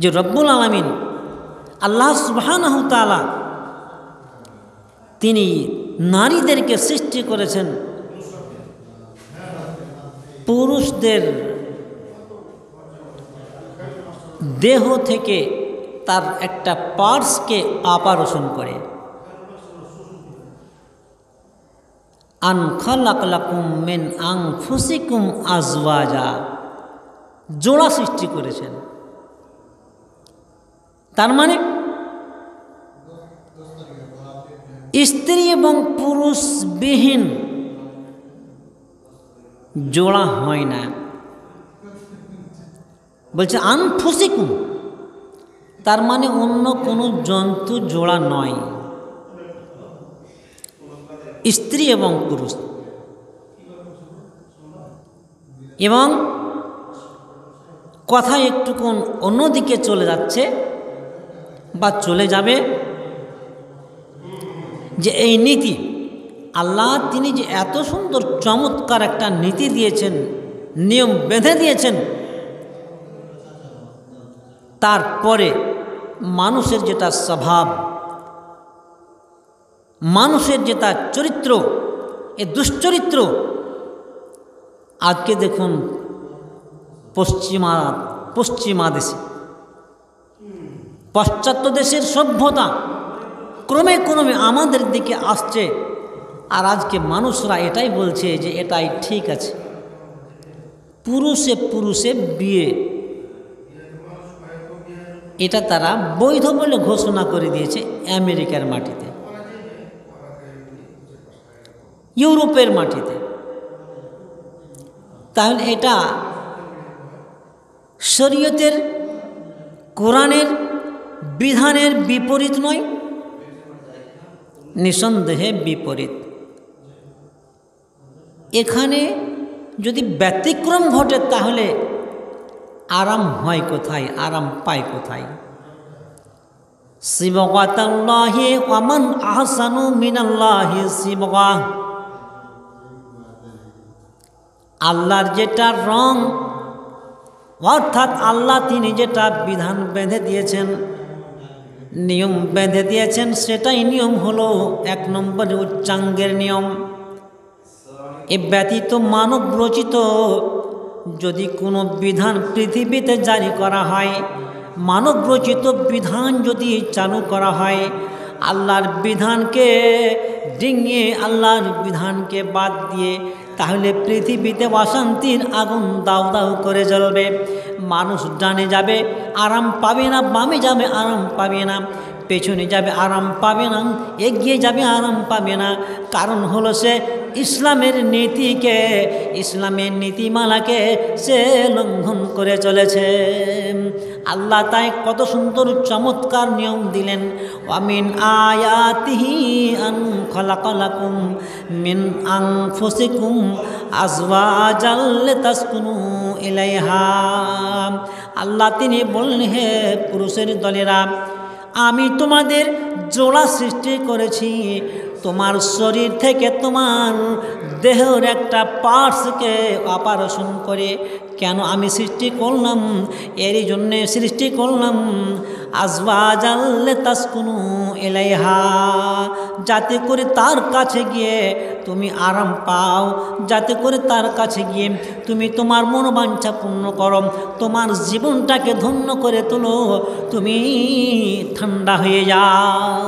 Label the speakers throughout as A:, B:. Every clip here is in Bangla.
A: যে রব্বুল আলামিন আল্লাহ সুবহানাহু তাআলা তিনি নারীদেরকে সৃষ্টি করেছেন পুরুষদের দেহ থেকে তার একটা পার্টসকে অপারেশন করে। আন খালাক লাকুম মিন আনফুসিকুম আজওয়াজা, জোড়া সৃষ্টি করেছেন। তার মানে স্ত্রী এবং পুরুষবিহীন জোড়া হয় না। বলছে আনফুসিকুম, তার মানে অন্য কোনো জন্তু জোড়া নয়, স্ত্রী এবং পুরুষ। এবং কথা একটুকুন অন্যদিকে চলে যাচ্ছে বা চলে যাবে, যে এই নীতি আল্লাহ তিনি যে এত সুন্দর চমৎকার একটা নীতি দিয়েছেন, নিয়ম বেঁধে দিয়েছেন, তারপরে মানুষের যেটা স্বভাব, মানুষের যেটা চরিত্র, এ দুশ্চরিত্র আজকে দেখুন পশ্চিমা দেশে, পাশ্চাত্য দেশের সভ্যতা ক্রমে ক্রমে আমাদের দিকে আসছে। আর আজকে মানুষরা এটাই বলছে যে এটাই ঠিক আছে, পুরুষে পুরুষে বিয়ে, এটা তারা বৈধ বলে ঘোষণা করে দিয়েছে আমেরিকার মাটিতে, ইউরোপের মাটিতে। তাহলে এটা শরীয়তের, কোরআনের বিধানের বিপরীত নয়? নিঃসন্দেহে বিপরীত। এখানে যদি ব্যতিক্রম ঘটে তাহলে আরাম হয় কোথায়, আরাম পায় কোথায়? সিবগাতাল্লাহি ওয়া মান আহসানু মিনাল্লাহি সিবগা, আল্লাহর যেটা রং, অর্থাৎ আল্লাহ তিনি যেটা বিধান বেঁধে দিয়েছেন, নিয়ম বেঁধে দিয়েছেন, সেটাই নিয়ম হলো এক নম্বরে উচ্চাঙ্গের নিয়ম। এ ব্যতীত মানব রচিত যদি কোনো বিধান পৃথিবীতে জারি করা হয়, মানব রচিত বিধান যদি চালু করা হয়, আল্লাহর বিধানকে ডিঙিয়ে, আল্লাহর বিধানকে বাদ দিয়ে, তাহলে পৃথিবীতে অশান্তির আগুন দাউ দাউ করে জ্বলবে। মানুষ ডানে যাবে আরাম পাবে না, বামে যাবে আরাম পাবে না, পেছনে যাবে আরাম পাবে না, এগিয়ে যাবে আরাম পাবে না। কারণ হলো সে ইসলামের নীতিকে, ইসলামের নীতিমালাকে সে লঙ্ঘন করে চলেছে। আল্লাহ তাই কত সুন্দর চমৎকার নিয়ম দিলেন। ওয়ামিন আয়াতিহি আন খালাকালাকুম মিন আনফুসিকুম আজওয়াজাল লিতাসকুনু ইলাইহা। আল্লাহ তিনি বললেন, হে পুরুষের দলেরা, আমি তোমাদের জোড়া সৃষ্টি করেছি, তোমার শরীর থেকে তোমার দেহের একটা পার্টসকে অপারেশন করে। কেন আমি সৃষ্টি করলাম? এরই জন্যে সৃষ্টি করলাম, আজওয়াজাল লিতাসকুনু ইলাইহা, যাতে করে তার কাছে গিয়ে তুমি আরাম পাও, যাতে করে তার কাছে গিয়ে তুমি তোমার মনোবাঞ্ছা পূর্ণ করো, তোমার জীবনটাকে ধন্য করে তোলো, তুমি ঠান্ডা হয়ে যাও।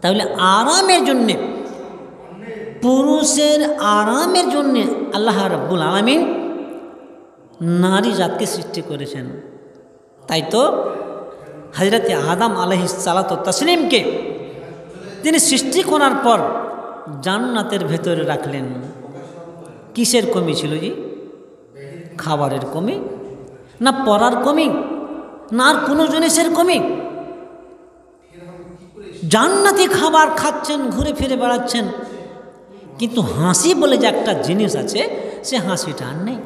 A: তাহলে আরামের জন্যে, পুরুষের আরামের জন্যে আল্লাহ রাব্বুল আলামিন নারী জাতকে সৃষ্টি করেছেন। তাই তো হযরতে আদম আলাইহিস সালাতু তাসলিমকে তিনি সৃষ্টি করার পর জান্নাতের ভেতরে রাখলেন। কিসের কমি ছিল জি? খাবারের কমি না পড়ার কমি না আর কোনো জিনিসের কমি? জান্নাতি খাবার খাচ্ছেন, ঘুরে ফিরে বেড়াচ্ছেন, কিন্তু হাসি বলে যে একটা জিনিস আছে, সে হাসিটা আর নেই।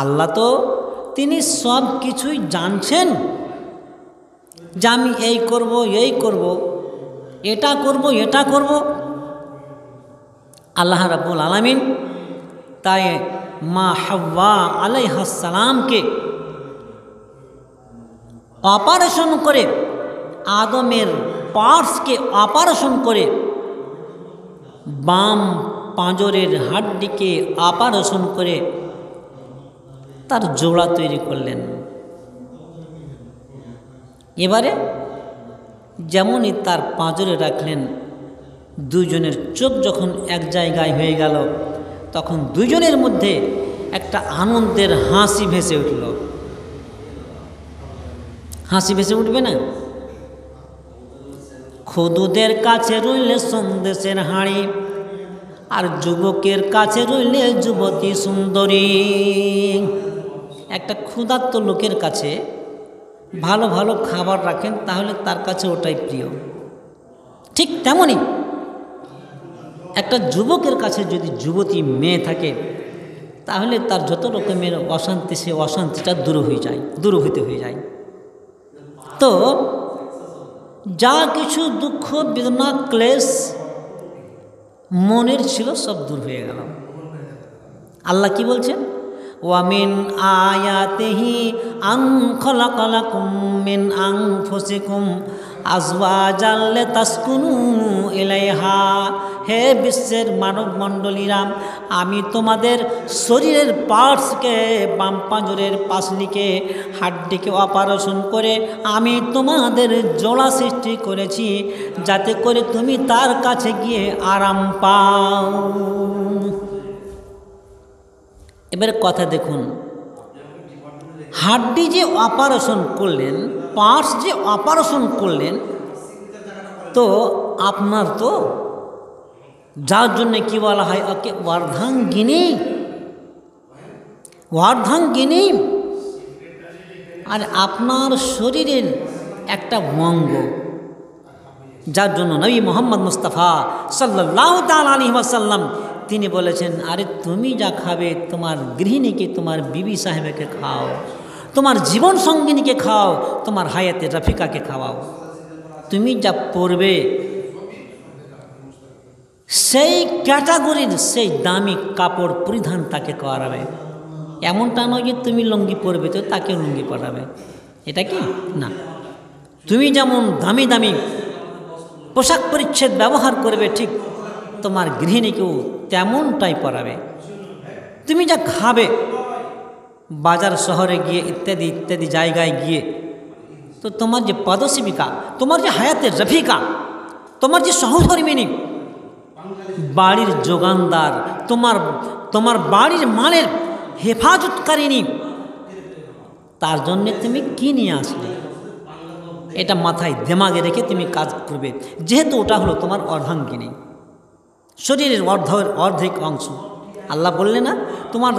A: আল্লাহ তো তিনি সব কিছুই জানছেন, যে আমি এই করব, এই করব, এটা করব, এটা করব। আল্লাহ রাব্বুল আলামিন তাই মা হাওয়া আলাইহিস সালামকে অপারেশন করে, আদমের পার্টসকে অপারেশন করে, বাম পাঁজরের হাড্ডিকে অপারেশন করে তার জোড়া তৈরি করলেন। এবারে যেমনই তার পাঁজরে রাখলেন, দুজনের চোখ যখন এক জায়গায় হয়ে গেল, তখন দুজনের মধ্যে একটা আনন্দের হাসি ভেসে উঠল। হাসি ভেসে উঠবে না? খুদুদের কাছে রইলে সন্দেশের হাঁড়ি, আর যুবকের কাছে রইলে যুবতী সুন্দরী। একটা ক্ষুধার্ত লোকের কাছে ভালো ভালো খাবার রাখেন, তাহলে তার কাছে ওটাই প্রিয়। ঠিক তেমনই একটা যুবকের কাছে যদি যুবতী মেয়ে থাকে, তাহলে তার যত রকমের অশান্তি, সে অশান্তিটা দূর হইতে হয়ে যায়। তো যা কিছু দুঃখ বেদনা ক্লেশ মনের ছিল সব দূর হয়ে গেল। আল্লাহ কি বলছেন? ওয়ামিন আয়াতিহি আন খালাকালাকুম মিন আনফুসিকুম আজওয়াজাল লিতাসকুনু ইলাইহা। হে বিশ্বের মানব মণ্ডলীরা, আমি তোমাদের শরীরের পার্টসকে, বাম পাঁজরের পাশলিকে, হাড্ডিকে অপারেশন করে আমি তোমাদের জোড়া সৃষ্টি করেছি, যাতে করে তুমি তার কাছে গিয়ে আরাম পাও। এবার কথা দেখুন, হাড্ডি যে অপারেশন করলেন, পার্টস যে অপারেশন করলেন, তো আপনার তো যার জন্য কি বলা হয়, ওকে অর্ধাঙ্গিনী। আর আপনার শরীরের একটা অঙ্গ, যার জন্য নবী মোহাম্মদ মুস্তাফা সাল্লাল্লাহু তাআলা আলাইহি ওয়াসাল্লাম তিনি বলেছেন, আরে তুমি যা খাবে তোমার গৃহিণীকে, তোমার বিবি সাহেবকে খাও, তোমার জীবন সঙ্গিনীকে খাও, তোমার হায়াতে রফিকাকে খাওয়াও। তুমি যা পরবে সেই ক্যাটাগরির সেই দামি কাপড় পরিধান তাকে করাবে। এমনটা নয় যে তুমি লুঙ্গি পরবে তো তাকে লুঙ্গি পরাবে, এটা কি না। তুমি যেমন দামি দামি পোশাক পরিচ্ছদ ব্যবহার করবে, ঠিক তোমার গৃহিণীকেও তেমনটাই পরাবে। তুমি যা খাবে বাজার শহরে গিয়ে ইত্যাদি ইত্যাদি জায়গায় গিয়ে, তো তোমার যে পদসেবিকা, তোমার যে হায়াতের রফিকা, তোমার যে সহধর্মিনী, বাড়ির যোগানদার, তোমার বাড়ির মালের হেফাজতকারিনী, তার জন্যে তুমি কি নিয়ে আসলে, এটা মাথায় দিমাগে রেখে তুমি কাজ করবে, যেহেতু ওটা হলো তোমার অর্ধাঙ্গিনী, শরীরের অর্ধেক অংশ। আল্লাহ বললে না, তোমার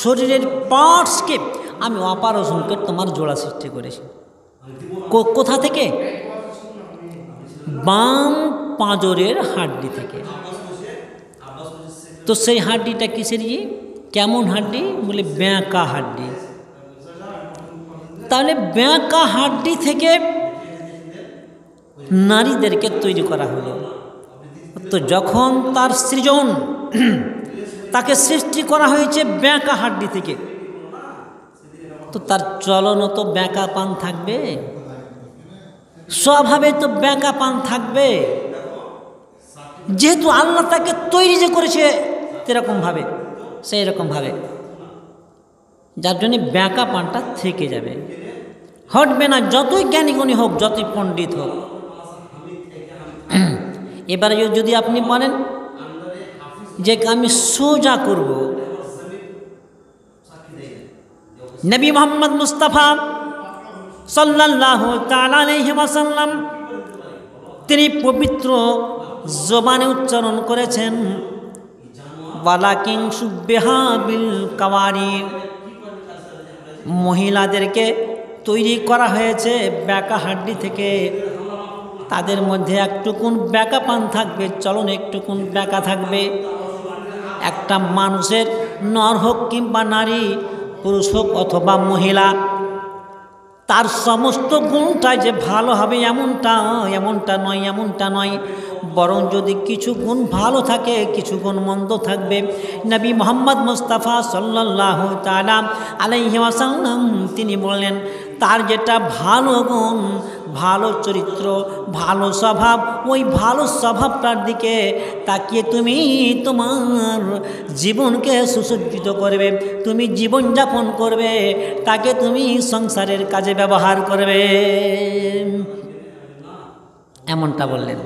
A: শরীরের পার্টসকে আমি অপারেশন করে তোমার জোড়া সৃষ্টি করেছি। কোথা থেকে? বাম পাঁজরের হাড্ডি থেকে। তো সেই হাড্ডিটা কিসের? কেমন হাড্ডি? বলে ব্যাঁকা হাড্ডি। তাহলে ব্যাঁকা হাড্ডি থেকে নারীদেরকে তৈরি করা হলো। তো যখন তার সৃজন, তাকে সৃষ্টি করা হয়েছে ব্যাঁকা হাড্ডি থেকে, তো তার চলনও তো ব্যাঁকা পান থাকবে, স্বভাবে তো ব্যাঁকা পান থাকবে, যেহেতু আল্লাহ তাকে তৈরি যে করেছে সেরকমভাবে, সেই রকমভাবে, যার জন্য ব্যাঁকা পানটা থেকে যাবে, হটবে না, যতই জ্ঞানীগুণী হোক, যতই পণ্ডিত হোক। এবারে যদি আপনি বলেন যে আমি সোজা করব, নবী মোহাম্মদ মুস্তাফা সাল্লাল্লাহু তাআলা আলাইহি ওয়াসাল্লাম তিনি পবিত্র জবানে উচ্চারণ করেছেন, ওয়ালাকিন সুববিহা বিল কাওয়ারি, মহিলাদেরকে তৈরি করা হয়েছে ব্যাকা হাড্ডি থেকে, তাদের মধ্যে একটুকুন ব্যাকা পান থাকবে, চলন একটুকুন ব্যাকা থাকবে। একটা মানুষের নর হোক কিংবা নারী, পুরুষ হোক অথবা মহিলা, তার সমস্ত গুণটাই যে ভালো হবে এমনটা নয়, বরং যদি কিছু গুণ ভালো থাকে, কিছু গুণ মন্দ থাকবে। নবী মোহাম্মদ মুস্তাফা সাল্লাল্লাহু তাআলা আলাইহি ওয়াসাল্লাম তিনি বললেন, তার যেটা ভালো গুণ, ভালো চরিত্র, ভালো স্বভাব, ওই ভালো স্বভাবটার দিকে তাকিয়ে তুমি তোমার জীবনকে সুসজ্জিত করবে, তুমি জীবনযাপন করবে, তাকে তুমি সংসারের কাজে ব্যবহার করবে, এমনটা বললেন।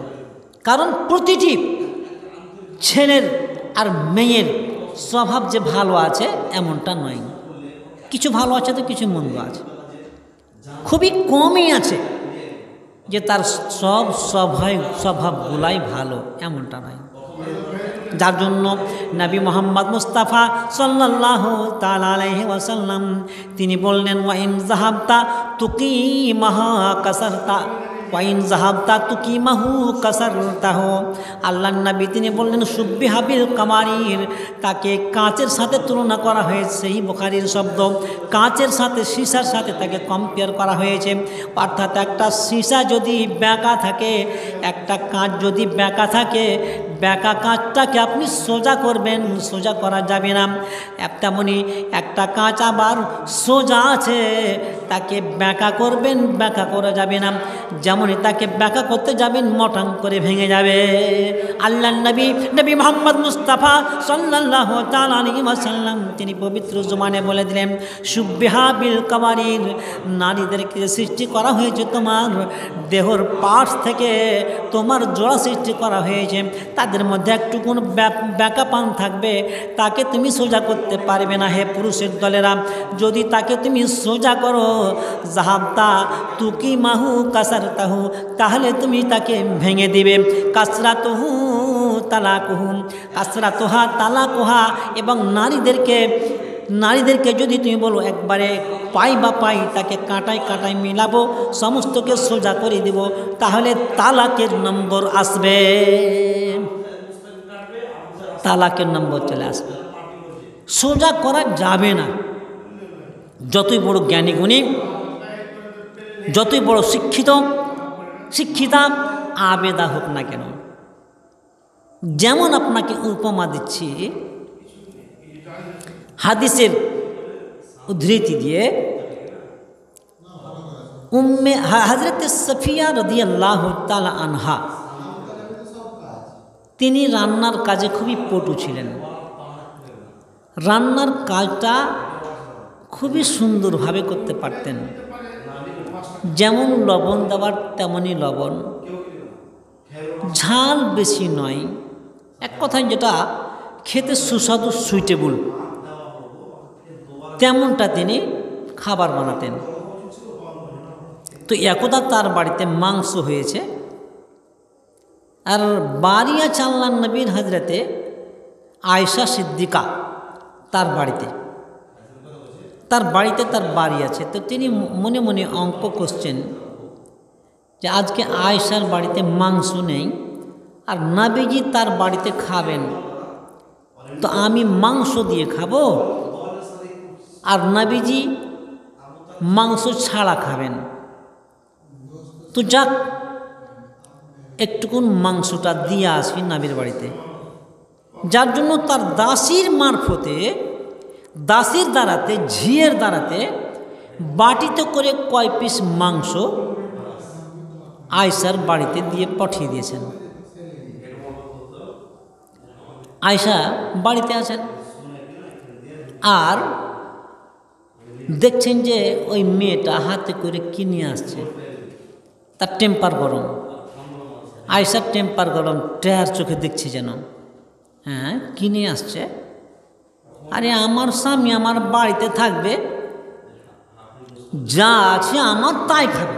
A: কারণ প্রতিটি ছেলের আর মেয়ের স্বভাব যে ভালো আছে এমনটা নয়, কিছু ভালো আছে তো কিছু মন্দ আছে, খুবই কমই আছে যে তার সব স্বভাবগুলাই ভালো, এমনটা নয়। যার জন্য নবী মোহাম্মদ মুস্তাফা সাল্লাল্লাহু তাআলা আলাইহি ওয়াসাল্লাম তিনি বললেন, ওয়াইন যাহাবতা তুকিমাহা কাসারতা, ওয়াইন যাহাবতা তুকিমাহু কাসারতাহু। আল্লাহর নবী তিনি বললেন, সুব্বিহাবিল কামারির, তাকে কাঁচের সাথে তুলনা করা হয়েছে, সেই বুখারীর শব্দ, কাঁচের সাথে, সীসার সাথে তাকে কম্পেয়ার করা হয়েছে। অর্থাৎ একটা সীসা যদি বেঁকা থাকে, একটা কাঁচ যদি বেঁকা থাকে, বেঁকা কাঁচটাকে আপনি সোজা করবেন, সোজা করা যাবে না। তেমনি একটা কাঁচ আবার সোজা আছে, তাকে বেঁকা করবেন, বেঁকা করা যাবে না। যেমনই তাকে বেঁকা করতে যাবেন, মটাং করে ভেঙে যাবে। আল্লাহর নবী মুহাম্মদ মুস্তাফা সাল্লাল্লাহু তাআলা আলাইহি ওয়াসাল্লাম তিনি পবিত্র জুমানে বলে দিলেন, সুব্বিহা বিল কাওয়ারির, নারীদেরকে সৃষ্টি করা হয়েছে তোমার দেহর পার্টস থেকে, তোমার জোড়া সৃষ্টি করা হয়েছে, তাদের মধ্যে একটুকুন বেঁকা পান থাকবে, তাকে তুমি সোজা করতে পারবে না। হে পুরুষের দলেরা, যদি তাকে তুমি সোজা করো, জাহাবতা তুকিমাহু কাসারতাহু, তাহলে তুমি তাকে ভেঙে দিবে। কাসরাতুহু তালাকুহু, কাসরাতুহা তালাকুহা, এবং নারীদেরকে যদি তুমি বলো একবারে পাই বা পাই তাকে কাঁটায় কাঁটায় মিলাবো, সমস্তকে সোজা করে দিব, তাহলে তালাকের নম্বর আসবে, তালাকের নম্বর চলে আসবে। সোজা করা যাবে না। যতই বড় জ্ঞানী গুণী, যতই বড় শিক্ষিতা আবেদা হোক না কেন, যেমন আপনাকে উপমা দিচ্ছি হাদিসের উদ্ধৃতি দিয়ে, উম্মে হযরত সফিয়া রাদিয়াল্লাহু তাআলা আনহা, তিনি রান্নার কাজে খুবই পটু ছিলেন। রান্নার কাজটা খুবই সুন্দরভাবে করতে পারতেন, যেমন লবণ দেওয়ার তেমনই লবণ, ঝাল বেশি নয়, এক কথায় যেটা খেতে সুস্বাদু সুইটেবল, তেমনটা তিনি খাবার বানাতেন। তো একদা তার বাড়িতে মাংস হয়েছে, আর বাড়িয়া চাল্লান নবীর হজরতে আয়েশা সিদ্দিকা তার বাড়িতে তার বাড়ি আছে। তো তিনি মনে মনে অঙ্ক করছেন যে আজকে আয়েশার বাড়িতে মাংস নেই, আর নবীজি তার বাড়িতে খাবেন, তো আমি মাংস দিয়ে খাবো, আর নবীজি মাংস ছাড়া খাবেন। তো যাক, একটুকুন মাংসটা দিয়ে আসি নবীর বাড়িতে। যার জন্য তার দাসীর মারফতে, দাসীর দ্বারাতে, ঝিয়ের দ্বারাতে বাটিতে করে কয় পিস মাংস আয়েশার বাড়িতে দিয়ে পাঠিয়ে দিয়েছেন। আয়েশা বাড়িতে আছেন, আর দেখছেন যে ওই মেয়েটা হাতে করে কি নিয়ে আসছে, তার টেম্পার গরম, আয়েশার টেম্পার গরম, টেয়ার চোখে দেখছে যেন, হ্যাঁ কি নিয়ে আসছে, আরে আমার স্বামী আমার বাড়িতে থাকবে, যা আছে আমার তাই খাবে,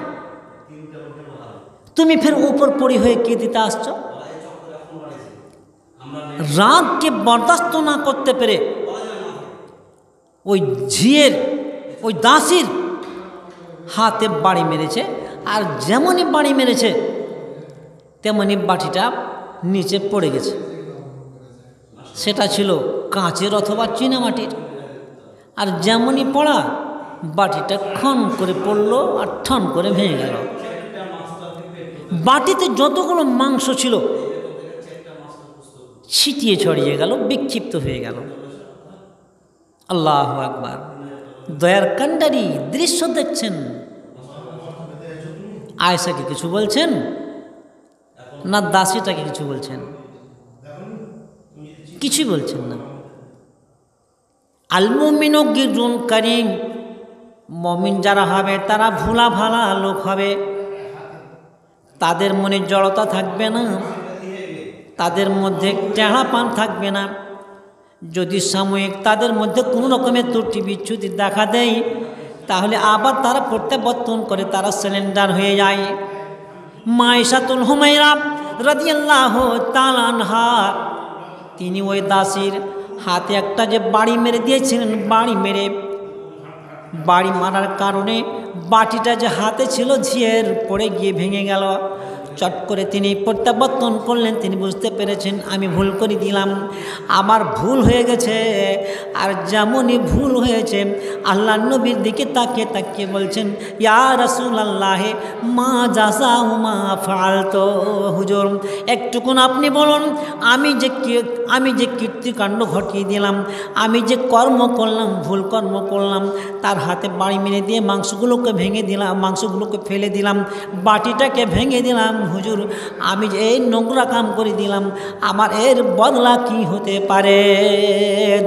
A: তুমি ফের উপর পড়ি হয়ে কে দিতে আসছো। রাগকে বরদাস্ত না করতে পেরে ওই ঝিয়ের, ওই দাসীর হাতে বাড়ি মেরেছে, আর যেমনই বাড়ি মেরেছে তেমনি বাটিটা নিচে পড়ে গেছে। সেটা ছিল কাঁচের অথবা চীনামাটির, আর যেমনই পড়া বাটিটা খন করে পড়লো আর ঠন করে ভেঙে গেল। বাটিতে যতগুলো মাংস ছিল ছিটিয়ে ছড়িয়ে গেল, বিক্ষিপ্ত হয়ে গেল। আল্লাহু আকবার। দয়ার কান্ডারি দৃশ্য দেখছেন। আয়েশাকে কিছু বলছেন না দাসীটাকে কিছু বলছেন? কিছুই বলছেন না। আল মুমিনু গিরুন কারীম, মুমিন যারা হবে তারা ভোলা ভালা লোক হবে, তাদের মনে জড়তা থাকবে না, তাদের মধ্যে টেढ़াপান থাকবে না। যদি সাময়িক তাদের মধ্যে কোনো রকমের ত্রুটি বিচ্যুতি দেখা দেয় তাহলে আবার তারা প্রত্যাবর্তন করে, তারা সিলিন্ডার হয়ে যায়। মা আয়েশাতুল হুমায়রা রাদিয়াল্লাহু তাআলা আনহা, তিনি ওই দাসীর হাতে একটা যে বাড়ি মেরে দিয়েছিলেন, বাড়ি মারার কারণে বাটিটা যে হাতে ছিল ঝিয়ের পড়ে গিয়ে ভেঙে গেল। চট করে তিনি প্রত্যাবর্তন করলেন, তিনি বুঝতে পেরেছেন আমি ভুল করে দিলাম, আমার ভুল হয়ে গেছে। আর যেমনই ভুল হয়েছে আল্লাহ নবীর দিকে তাকিয়ে বলছেন, ইয়া রাসূলুল্লাহ মা জাযাউ মা ফাআলতু, হুজুর একটুকুন আপনি বলুন আমি যে কীর্তিকাণ্ড ঘটিয়ে দিলাম, আমি যে কর্ম করলাম, ভুল কর্ম করলাম, তার হাতে বাড়ি মেরে দিয়ে মাংসগুলোকে ভেঙে দিলাম, মাংসগুলোকে ফেলে দিলাম, বাটিটাকে ভেঙে দিলাম, হুজুর আমি যে এই নোংরা কাম করে দিলাম, আমার এর বদলা কি হতে পারে?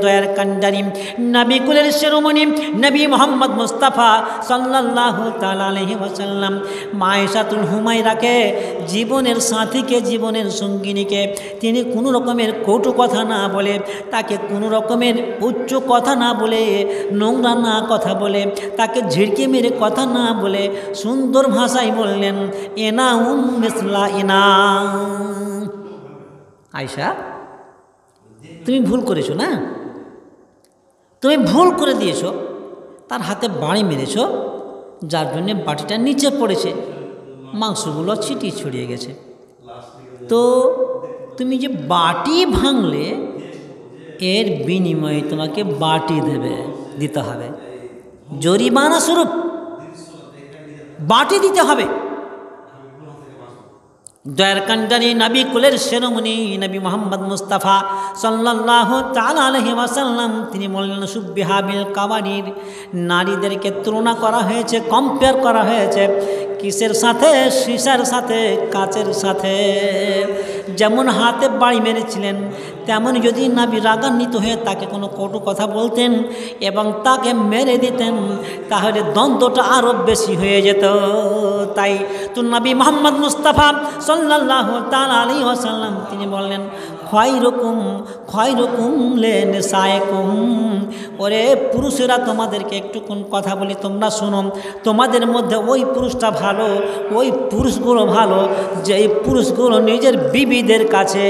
A: দয়ার কান্ডারি নবী কুলের শিরোমণি নবী মোহাম্মদ মুস্তাফা সাল্লাল্লাহু তাআলা আলাইহি ওয়াসাল্লাম মা আয়েশাতুল হুমায়রাকে, জীবনের সাথীকে, জীবনের সঙ্গিনীকে তিনি কোনো রকমের কটু কথা না বলে, তাকে কোনো রকমের উচ্চ কথা না বলে, নোংরা না কথা বলে, তাকে ঝিড়কে মেরে কথা না বলে সুন্দর ভাষায় বললেন, এনা মিসলা ইনা, আয়েশা তুমি ভুল করেছো না, তুমি ভুল করে দিয়েছো, তার হাতে বাড়ি মেরেছো, যার জন্যে বাটিটা নিচে পড়েছে, মাংসগুলো ছিটিয়ে ছড়িয়ে গেছে। তো তুমি যে বাটি ভাঙলে এর বিনিময়ে তোমাকে বাটি দিতে হবে, জরিমানা স্বরূপ বাটি দিতে হবে। দয়ার কান্ডারি নবী কুলের শিরোমণি নবী মোহাম্মদ মুস্তাফা সাল্লাল্লাহু তাআলা আলাইহি ওয়াসাল্লাম তিনি বললেন, সুববিহা বিল কাওয়ারির, নারীদেরকে তুলনা করা হয়েছে, কম্পেয়ার করা হয়েছে কিসের সাথে? সীসার সাথে, কাচের সাথে। যেমন হাতে বাড়ি মেরেছিলেন, তেমন যদি নবী রাগান্বিত হয়ে তাকে কোনো কটু কথা বলতেন এবং তাকে মেরে দিতেন তাহলে দ্বন্দ্বটা আরও বেশি হয়ে যেত। তাই তো নবী মোহাম্মদ মুস্তাফা সাল্লাল্লাহু তাআলা আলাইহি ওয়াসাল্লাম তিনি বললেন, খয়রুকুম লিনিসাইকুম, ওরে পুরুষেরা তোমাদেরকে একটুকুন কথা বলি, তোমরা শোনো, তোমাদের মধ্যে ওই পুরুষটা ভালো, ওই পুরুষগুলো ভালো যেই পুরুষগুলো নিজের বিবিদের কাছে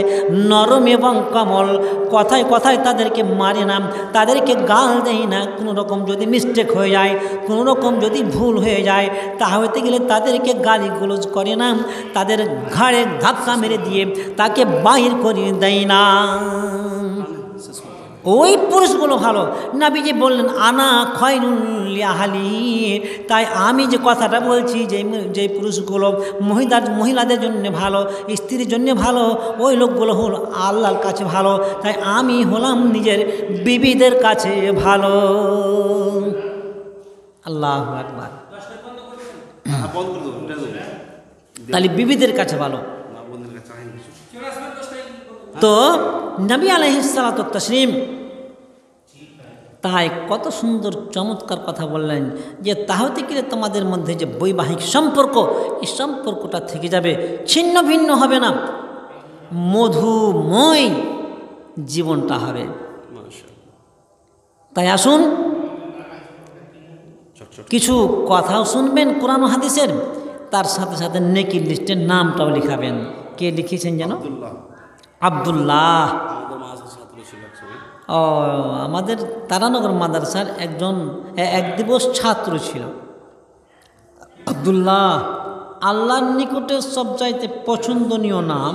A: নরম এবং কোমল, কথায় কথায় তাদেরকে মারে না, তাদেরকে গাল দেয় না, কোনো রকম যদি মিস্টেক হয়ে যায়, কোনো রকম যদি ভুল হয়ে যায় তা হইতে গেলে তাদেরকে গালিগুলোজ করে না, তাদের ঘাড়ে ধাক্কা মেরে দিয়ে তাকে বাহির করে দেয় না, ওই পুরুষগুলো ভালো। নবীজি বললেন, আনা খয়রুল লিআহলি, তাই আমি যে কথাটা বলছি যে পুরুষগুলো মহিলাদের জন্য ভালো, স্ত্রীর জন্য ভালো, ওই লোকগুলো হল আল্লাহর কাছে ভালো, তাই আমি হলাম নিজের বিবিদের কাছে ভালো। আল্লাহু আকবার। তাহলে বিবিদের কাছে ভালো। তো নবী আলাইহিস সালাতু ওয়াত তাসলিম তাই কত সুন্দর চমৎকার কথা বললেন যে তাহতে গেলে তোমাদের মধ্যে যে বৈবাহিক সম্পর্ক, এই সম্পর্কটা থেকে যাবে, ছিন্ন ভিন্ন হবে না, মধুময় জীবনটা হবে। তাই আসুন কিছু কথাও শুনবেন কোরআন ও হাদিসের, তার সাথে সাথে নেকির লিস্টের নামটাও লিখাবেন। কে লিখেছেন যেন? আব্দুল্লাহ। ও আমাদের তারানগর মাদ্রাসার এক দিবস ছাত্র ছিল আব্দুল্লাহ। আল্লাহর নিকটে সবচাইতে পছন্দনীয় নাম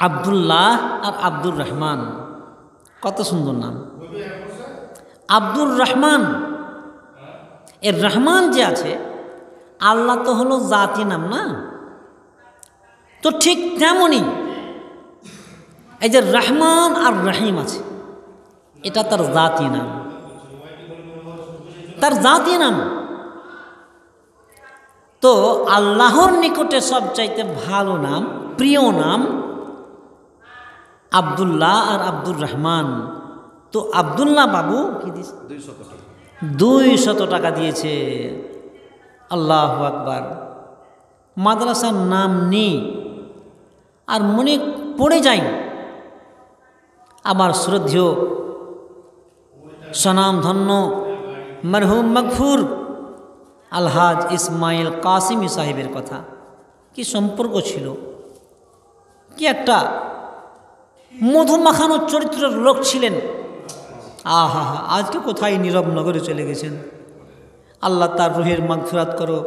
A: আব্দুল্লাহ আর আব্দুর রহমান, কত সুন্দর নাম। আব্দুর রহমান, এর রহমান যে আছে, আল্লাহ তো হলো জাতি নাম না, তো ঠিক তেমনই এই যে রহমান আর রহিম আছে, এটা তার জাতি নাম। তার জাতি নাম। তো আল্লাহর নিকটে সবচাইতে ভালো নাম, প্রিয় নাম আব্দুল্লাহ আর আব্দুর রহমান। তো আব্দুল্লাহ বাবু কি দিয়েছে? 200 টাকা দিয়েছে। আল্লাহু আকবার। মাদ্রাসার নাম নেই আর মনে পড়ে যায় আমার শ্রদ্ধেয় সনামধন্য মরহুম মগফুর আলহাজ ইসমাইল কাসিমি সাহেবের কথা। কি সম্পর্ক ছিল, কি একটা মধু মাখানো চরিত্রের লোক ছিলেন। আহা হা, আজকে কোথায় নীরব নগরে চলে গেছেন। আল্লাহ তার রুহের মাগফিরাত করো,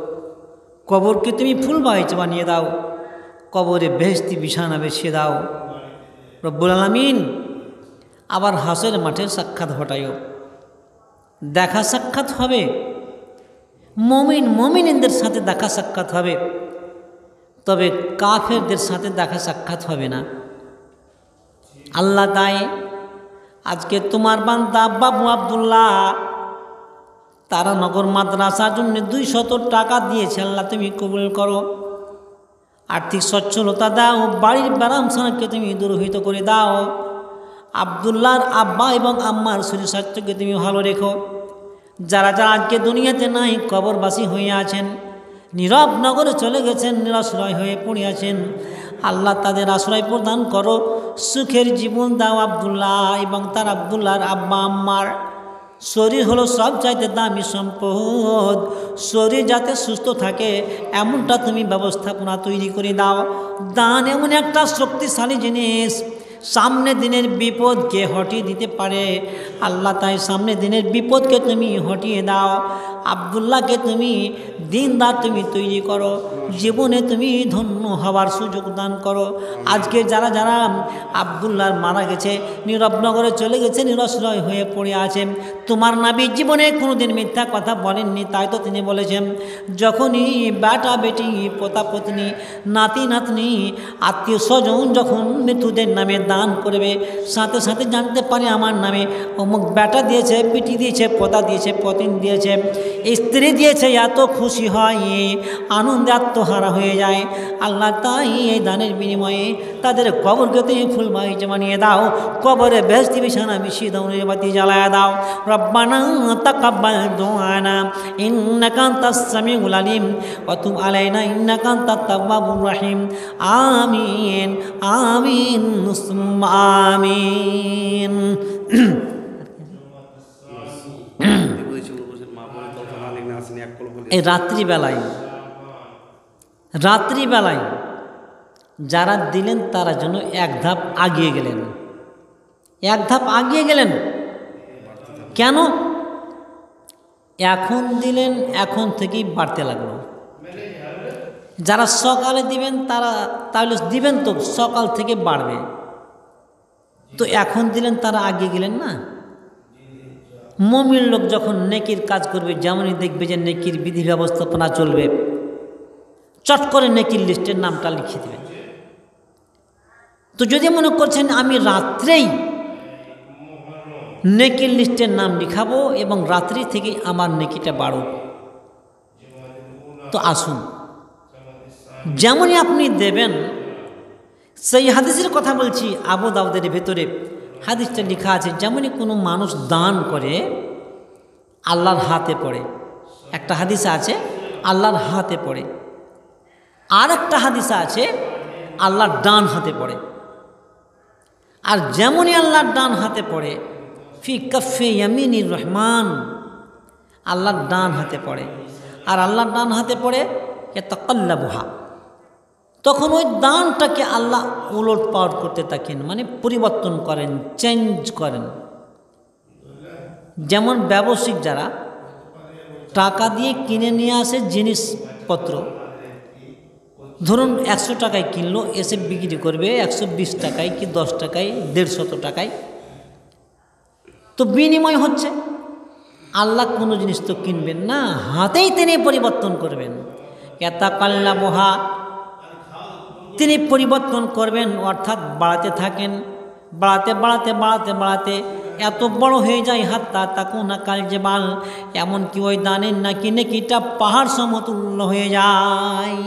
A: কবরকে তুমি ফুল বাগিচা বানিয়ে দাও, কবরে বেহেশতি বিছানা বিছিয়ে দাও রব্বুল আলামিন। আবার হাসের মাঠে সাক্ষাৎ ঘটায়ও, দেখা সাক্ষাৎ হবে, মমিনদের সাথে দেখা সাক্ষাৎ হবে, তবে কাফেরদের সাথে দেখা সাক্ষাৎ হবে না। আল্লাহ তাই আজকে তোমার বান্দা বাবু আব্দুল্লাহ তারানগর মাদ্রাসার জন্য 200 টাকা দিয়েছে। আল্লাহ তুমি কবুল করো, আর্থিক সচ্ছলতা দাও, বাড়ির ব্যারামখানাকে তুমি দূরহিত করে দাও, আব্দুল্লাহর আব্বা এবং আম্মার শরীর স্বাস্থ্যকে তুমি ভালো রেখো। যারা যারা আজকে দুনিয়াতে নাই, কবরবাসী হয়ে আছেন, নীরব নগরে চলে গেছেন, নিরাশ্রয় হয়ে পড়ে আছেন, আল্লাহ তাদের আশ্রয় প্রদান করো, সুখের জীবন দাও আব্দুল্লাহ এবং তার আব্দুল্লাহর আব্বা আম্মার। শরীর হলো সবচাইতে দামি সম্পদ, শরীর যাতে সুস্থ থাকে এমনটা তুমি ব্যবস্থাপনা তৈরি করে দাও। দান এমন একটা শক্তিশালী জিনিস, সামনে দিনের বিপদকে হটিয়ে দিতে পারে। আল্লাহ তাই সামনে দিনের বিপদকে তুমি হটিয়ে দাও। আব্দুল্লাহকে তুমি দিনদার তুমি তৈরি করো, জীবনে তুমি ধন্য হওয়ার সুযোগ দান করো। আজকে যারা যারা আব্দুল্লাহ মারা গেছে, নীরবনগরে চলে গেছে, নিরাশ্রয় হয়ে পড়ে আছে, তোমার নবী জীবনে কোনোদিন মিথ্যা কথা বলেননি। তাই তো তিনি বলেছেন, যখনই বেটা বেটি পোতা পত্নী নাতি নাতনি আত্মীয় স্বজন যখন মৃত্যুদের নামে দান করবে, সাথে সাথে জানতে পারে আমার নামে অমুক বেটা দিয়েছে, পিটি দিয়েছে, পোতা দিয়েছে, পতিন দিয়েছে, স্ত্রী দিয়েছে, এত খুশি হয়, আনন্দে আত্মহারা হয়ে যায়। আল্লাহ তাই এই দানের বিনিময়ে তাদের কবরকে তুমি ফুল বাগিচা বানিয়ে দাও, কবরে বেহেশতি বিছানা বিছিয়ে দাও, বাতি জ্বালায় দাও। রব্বানা তাকাব্বাল দুআনা ইন্নাকা আনতাস সামিউল আলিম ওয়া তুব আলাইনা ইন্নাকা আনতাত তাওয়াবুর রহিম। আমিন আমিন সুম্মা আমিন। এই রাত্রিবেলায় যারা দিলেন তারা যেন এক ধাপ আগিয়ে গেলেন, এক ধাপ আগিয়ে গেলেন। কেন? এখন দিলেন, এখন থেকেই বাড়তে লাগলো। যারা সকালে দিবেন তারা তাহলে দিবেন তো সকাল থেকে বাড়বে, তো এখন দিলেন তারা আগিয়ে গেলেন না। মুমিন লোক যখন নেকির কাজ করবে, যেমনই দেখবে যে নেকির বিধি ব্যবস্থাপনা চলবে, চট করে নেকির লিস্টের নামটা লিখে দেবেন। তো যদি মনে করছেন আমি রাত্রেই নেকির লিস্টের নাম লিখাবো এবং রাত্রি থেকে আমার নেকিটা বাড়ুক, তো আসুন যেমনই আপনি দেবেন। সেই হাদিসের কথা বলছি, আবু দাউদের ভেতরে হাদিসটা লেখা আছে, যেমনই কোনো মানুষ দান করে আল্লাহর হাতে পড়ে। একটা হাদিস আছে আল্লাহর হাতে পড়ে, আর একটা হাদিস আছে আল্লাহর ডান হাতে পড়ে। আর যেমনই আল্লাহর ডান হাতে পড়ে, ফি কাফে ইয়ামিনির রহমান, আল্লাহর ডান হাতে পড়ে, আর আল্লাহর ডান হাতে পড়ে ইয়াতাকাল্লাবুহা, তখন ওই দানটাকে আল্লাহ উলট পালট করতে থাকেন, মানে পরিবর্তন করেন, চেঞ্জ করেন। যেমন ব্যবসায়িক যারা টাকা দিয়ে কিনে নিয়ে আসে জিনিসপত্র, ধরুন 100 টাকায় কিনলো, এসে বিক্রি করবে 120 টাকায় কি 10 টাকায় 150 টাকায়, তো বিনিময় হচ্ছে। আল্লাহ কোনো জিনিস তো কিনবেন না, হাতেই তিনি পরিবর্তন করবেন। ইয়াতাকাল্লাবুহা, তিনি পরিবর্তন করবেন, অর্থাৎ বাড়াতে থাকেন, বাড়াতে বাড়াতে বাড়াতে বাড়াতে এত বড় হয়ে যায়, হাত্তা তাকুনা কাল জবাল, এমনকি ওই দানের নাকি নেকিটা পাহাড় সমতুল্য হয়ে যায়।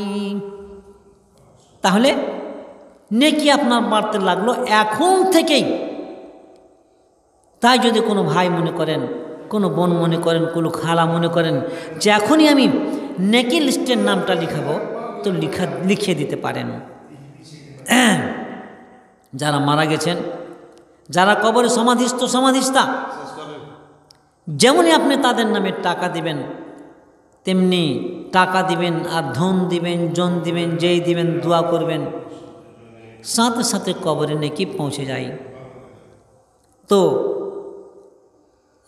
A: তাহলে নেকি আপনার বাড়তে লাগলো এখন থেকেই। তাই যদি কোনো ভাই মনে করেন, কোনো বোন মনে করেন, কোনো খালা মনে করেন যে এখনই আমি নেকি লিস্টের নামটা লিখাবো, তো লিখিয়ে দিতে পারেন। যারা মারা গেছেন, যারা কবরে সমাধিস্থা, যেমনই আপনি তাদের নামে টাকা দিবেন, তেমনি টাকা দিবেন আর ধন দিবেন, জন দিবেন, যেই দিবেন দোয়া করবেন, সাথে সাথে কবরে নেকি পৌঁছে যায়। তো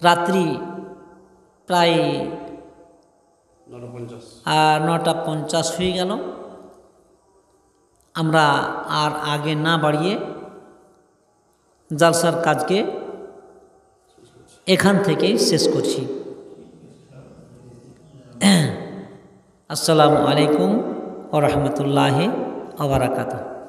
A: রাত্রি প্রায় 9:50 হয়ে গেল। আমরা আর আগে না বাড়িয়ে জালসার কাজকে এখান থেকেই শেষ করছি। আসসালামু আলাইকুম ওয়া রাহমাতুল্লাহি ওয়া বারাকাতুহু।